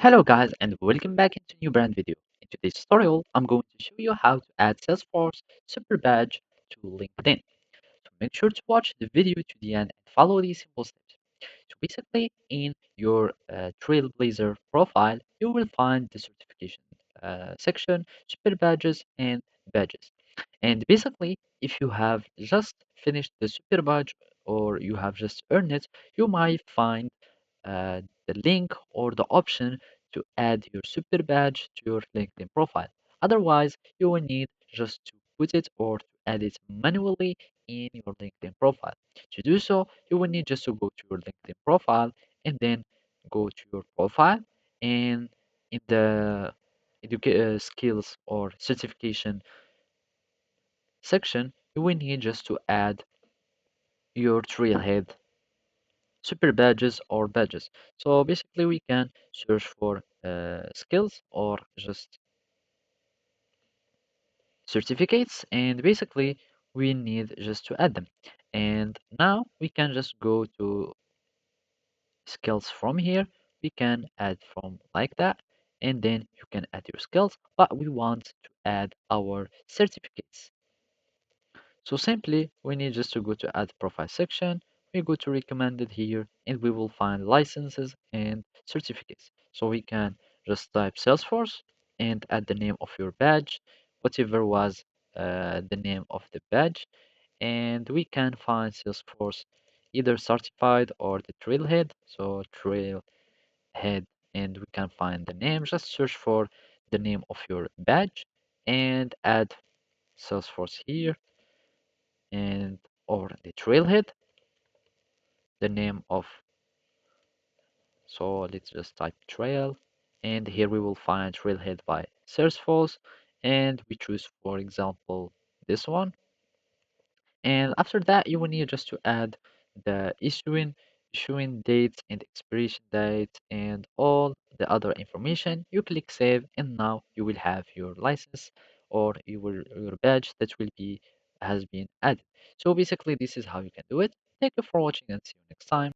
Hello guys and welcome back into a new brand video. In today's tutorial, I'm going to show you how to add Salesforce Superbadge to LinkedIn. So make sure to watch the video to the end and follow these simple steps. So basically, in your Trailblazer profile, you will find the certification section, Superbadges and badges. And basically, if you have just finished the Superbadge or you have just earned it, you might find uh, the link or the option to add your super badge to your LinkedIn profile. Otherwise, you will need just to put it or to add it manually in your LinkedIn profile. To do so, you will need just to go to your LinkedIn profile and then go to your profile and in the skills or certification section, you will need just to add your trailhead super badges or badges. So basically we can search for skills or just certificates and basically we need just to add them. And now we can just go to skills from here. We can add from like that and then you can add your skills, but we want to add our certificates. So simply, we need just to go to add profile section. We go to recommended here and we will find licenses and certificates. So we can just type Salesforce and add the name of your badge, whatever was the name of the badge. And we can find Salesforce either certified or the trailhead. So trailhead, and we can find the name. Just search for the name of your badge and add Salesforce here and or the trailhead, the name of, so let's just type trail and here we will find trailhead by Salesforce and we choose for example this one, and after that you will need just to add the issuing dates and expiration date and all the other information. You click save and now you will have your license or your badge that will be has been added. So basically this is how you can do it. Thank you for watching and see you next time.